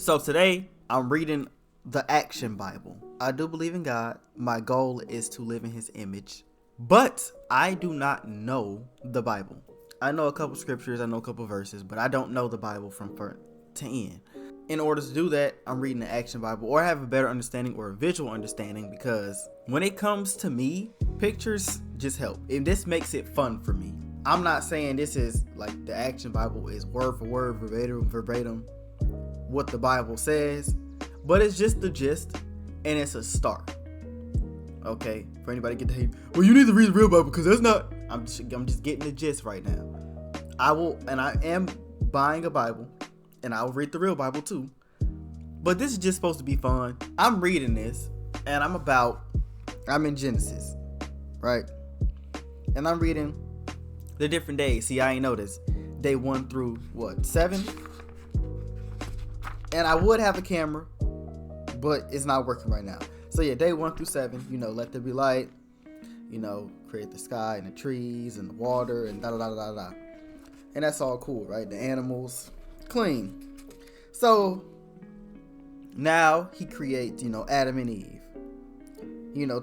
So today I'm reading the Action Bible. I do believe in God. My goal is to live in his image. But I do not know the Bible. I know a couple scriptures, I know a couple verses, but I don't know the Bible from front to end. In order to do that, I'm reading the Action Bible, or I have a better understanding or a visual understanding, because when it comes to me, pictures just help. And this makes it fun for me. I'm not saying this is like the Action Bible is word for word, verbatim, what the Bible says, but it's just the gist, and it's a start. Okay, for anybody get the hate, well, you need to read the real Bible because that's not. I'm just getting the gist right now. I am buying a Bible, and I will read the real Bible too. But this is just supposed to be fun. I'm reading this, and I'm in Genesis, right? And I'm reading the different days. See, I ain't noticed. Day 1 through 7? And I would have a camera, but it's not working right now. So yeah, day 1 through 7, let there be light, create the sky and the trees and the water and da-da-da-da-da. And that's all cool, right? The animals, clean. So now he creates, Adam and Eve,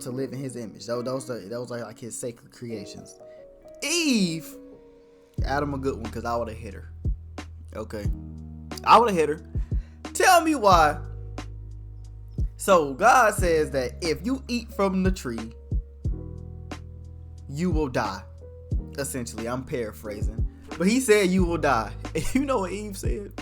to live in his image. Those are like his sacred creations. Eve, Adam a good one, because I would have hit her. Okay. I would have hit her. Tell me why. So God says that if you eat from the tree, you will die. Essentially, I'm paraphrasing. But he said you will die. And you know what Eve said?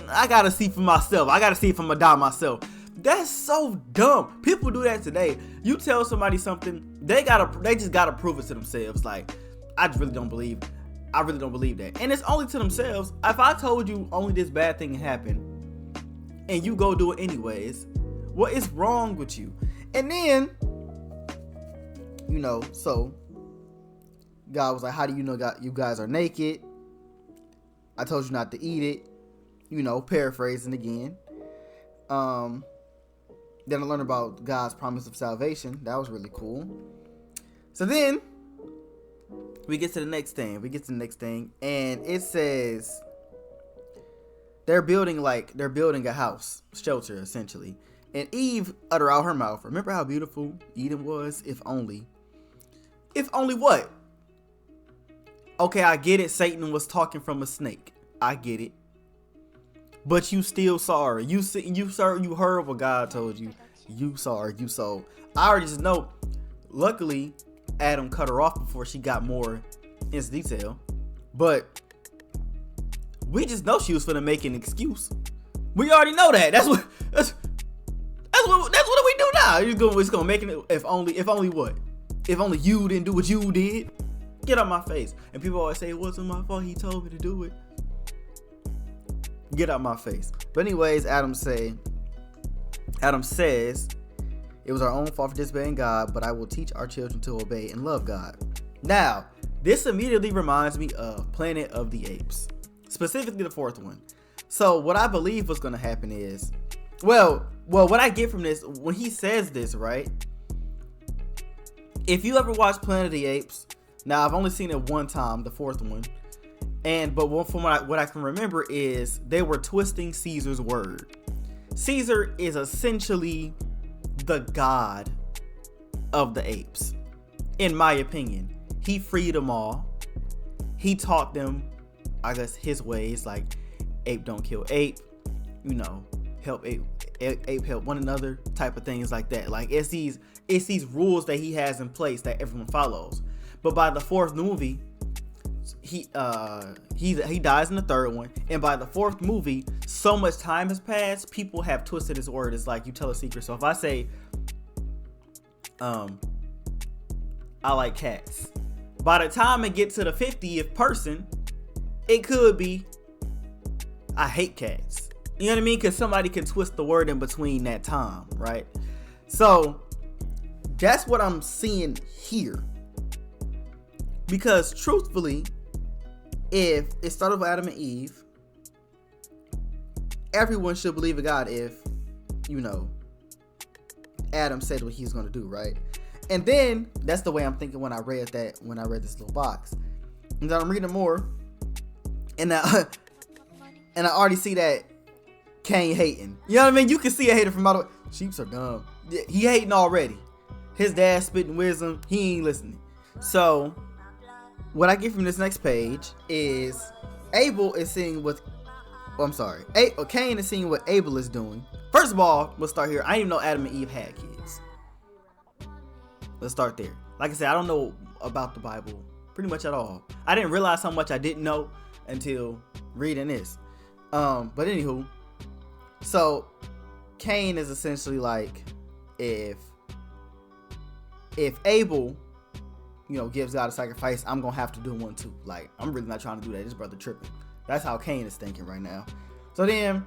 I gotta see for myself. I gotta see if I'm gonna die myself. That's so dumb. People do that today. You tell somebody something, they just gotta prove it to themselves. Like, I really don't believe that. And it's only to themselves. If I told you only this bad thing happened, and you go do it anyways, what is wrong with you? And then, so God was like, how do you know you guys are naked? I told you not to eat it. Paraphrasing again. Then I learned about God's promise of salvation. That was really cool. So then we get to the next thing. And it says they're building a house, shelter, essentially. And Eve uttered out her mouth. Remember how beautiful Eden was? If only what? Okay, I get it. Satan was talking from a snake. I get it. But you still saw her. You heard what God told you. You saw her. I already just know. Luckily, Adam cut her off before she got more into detail. But we just know she was finna make an excuse. We already know that. That's what we do now. It's gonna make it. If only what? If only you didn't do what you did. Get out my face. And people always say it wasn't my fault. He told me to do it. Get out my face. But anyways, Adam says, it was our own fault for disobeying God, but I will teach our children to obey and love God. Now, this immediately reminds me of Planet of the Apes, specifically the 4th one. So what I believe was going to happen is, well, what I get from this, when he says this, right? If you ever watched Planet of the Apes, now I've only seen it one time, the 4th one. But from what I can remember is they were twisting Caesar's word. Caesar is essentially the god of the apes, in my opinion. He freed them all. He taught them, I guess, his ways, like ape don't kill ape, help ape help one another, type of things like that. Like it's these rules that he has in place that everyone follows. But by the 4th movie, he dies in the 3rd one, and by the 4th movie, so much time has passed, people have twisted his word. It's like you tell a secret. So if I say I like cats, by the time it gets to the 50th person, it could be I hate cats. You know what I mean? Because somebody can twist the word in between that time, right? So that's what I'm seeing here. Because truthfully, if it started with Adam and Eve, everyone should believe in God if, Adam said what he was going to do, right? And then, that's the way I'm thinking when I read this little box. And then I'm reading more, and I already see that Cain hating. You know what I mean? You can see a hater from out of the way. Sheeps are dumb. He hating already. His dad spitting wisdom. He ain't listening. So, what I get from this next page is Abel is seeing what... Oh, I'm sorry. Cain is seeing what Abel is doing. First of all, let's start here. I didn't even know Adam and Eve had kids. Let's start there. Like I said, I don't know about the Bible pretty much at all. I didn't realize how much I didn't know until reading this. But anywho, so Cain is essentially like, if Abel, you know, gives God a sacrifice, I'm gonna have to do one too. Like, I'm really not trying to do that. This brother tripping. That's how Cain is thinking right now. So then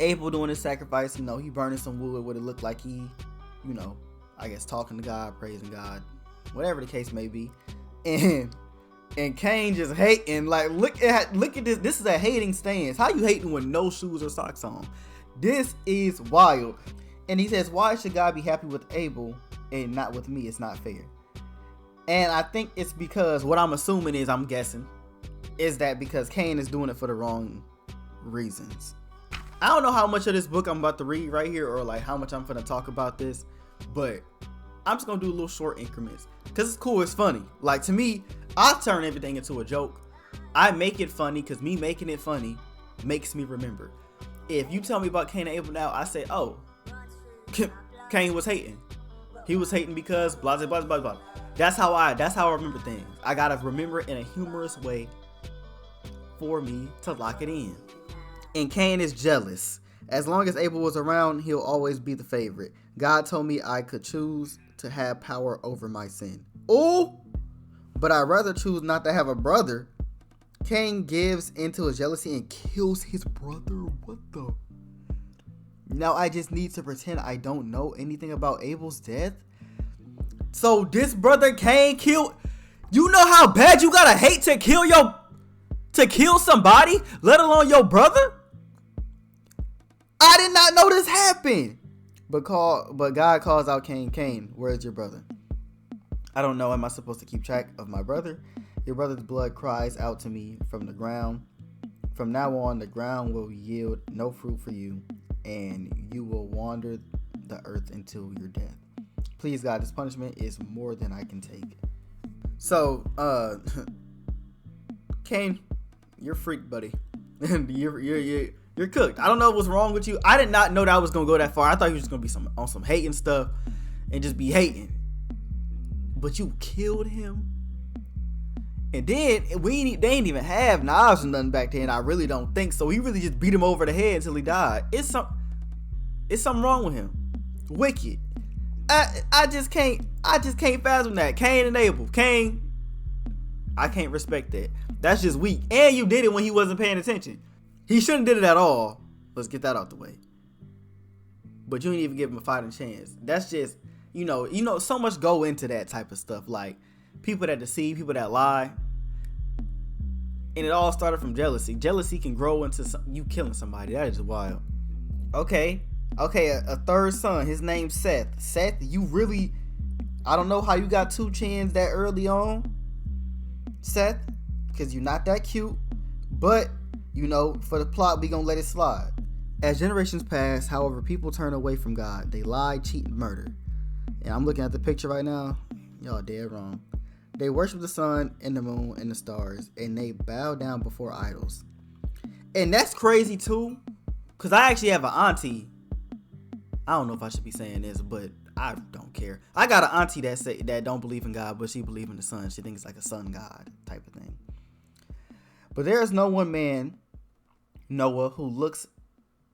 Abel doing his sacrifice, you know, he burning some wood, what it looked like he, you know, I guess talking to God, praising God, whatever the case may be. And Cain just hating, like, look at this. This is a hating stance. How you hating with no shoes or socks on? This is wild. And he says, why should God be happy with Abel and not with me? It's not fair. And I think it's because, what I'm assuming is, I'm guessing, is that because Cain is doing it for the wrong reasons. I don't know how much of this book I'm about to read right here, or like how much I'm gonna talk about this, but I'm just gonna do a little short increments because it's cool, it's funny. Like, to me, I turn everything into a joke. I make it funny because me making it funny makes me remember. If you tell me about Cain and Abel now, I say, oh, Cain was hating. He was hating because blah blah blah blah blah. That's how I remember things. I gotta remember it in a humorous way for me to lock it in. And Cain is jealous. As long as Abel was around, he'll always be the favorite. God told me I could choose to have power over my sin. Oh, but I'd rather choose not to have a brother. Cain gives into his jealousy and kills his brother. What the? Now I just need to pretend I don't know anything about Abel's death. So this brother Cain killed. You know how bad you gotta hate to kill somebody, let alone your brother? I did not know this happened. But God calls out Cain. Cain, where's your brother? I don't know. Am I supposed to keep track of my brother? Your brother's blood cries out to me from the ground. From now on, the ground will yield no fruit for you, and you will wander the earth until your death. Please, God, this punishment is more than I can take. So, Cain, you're freaked, buddy. You're cooked. I don't know what's wrong with you. I did not know that I was gonna go that far. I thought you were just gonna be on some hating stuff and just be hating. But you killed him. And then they didn't even have knives or nothing back then. I really don't think so. He really just beat him over the head until he died. It's something wrong with him. Wicked. I just can't fathom that. Cain and Abel. Cain, I can't respect that. That's just weak. And you did it when he wasn't paying attention. He shouldn't have did it at all. Let's get that out the way. But you didn't even give him a fighting chance. That's just, you know, so much go into that type of stuff. Like, people that deceive, people that lie. And it all started from jealousy. Jealousy can grow into you killing somebody. That is wild. Okay, a third son. His name's Seth. Seth, you really, I don't know how you got 2 chins that early on, Seth, because you're not that cute. But, you know, for the plot, we gonna let it slide. As generations pass, however, people turn away from God. They lie, cheat, and murder. And I'm looking at the picture right now. Y'all dead wrong. They worship the sun and the moon and the stars, and they bow down before idols. And that's crazy too, because I actually have an auntie. I don't know if I should be saying this, but I don't care. I got an auntie that don't believe in God, but she believes in the sun. She thinks it's like a sun god type of thing. But there is no one man, Noah, who looks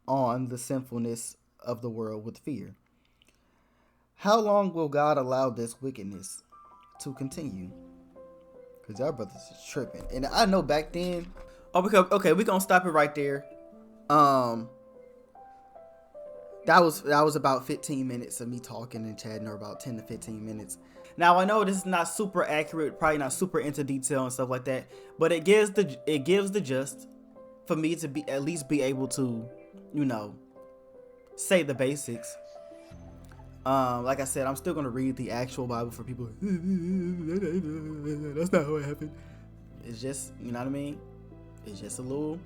on the sinfulness of the world with fear. How long will God allow this wickedness to continue? Because our brothers is tripping. And I know back then. Okay, we're gonna stop it right there. That was about 15 minutes of me talking and chatting, or about 10 to 15 minutes. Now I know this is not super accurate, probably not super into detail and stuff like that, but it gives the gist for me to at least be able to, you know, say the basics. Like I said, I'm still gonna read the actual Bible for people. That's not how it happened. It's just, you know what I mean? It's just a little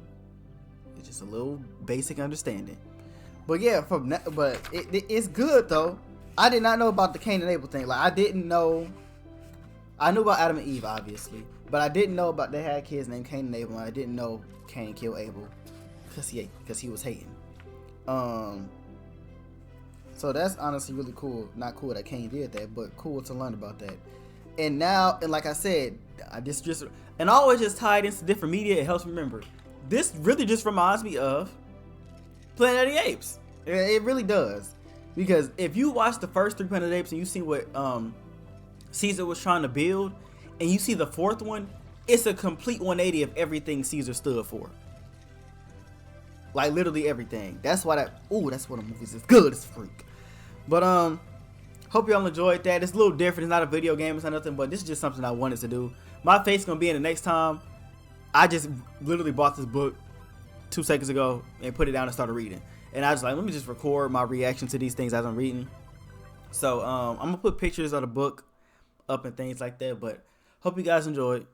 It's just a little basic understanding. But yeah, it's good though. I did not know about the Cain and Abel thing. Like I didn't know. I knew about Adam and Eve, obviously, but I didn't know about they had kids named Cain and Abel. And I didn't know Cain killed Abel because he was hating. So that's honestly really cool. Not cool that Cain did that, but cool to learn about that. And now, and like I said, I just and I always just tie it into different media. It helps me remember. This really just reminds me of Planet of the Apes. It really does. Because if you watch the first 3 Planet of the Apes and you see what Caesar was trying to build, and you see the 4th one, it's a complete 180 of everything Caesar stood for. Like literally everything. That's why that's one of the movies is good as freak. But hope y'all enjoyed that. It's a little different. It's not a video game. It's not nothing. But this is just something I wanted to do. My face gonna be in the next time. I just literally bought this book 2 seconds ago and put it down and started reading. And I was like, let me just record my reaction to these things as I'm reading. So I'm gonna put pictures of the book up and things like that. But hope you guys enjoyed.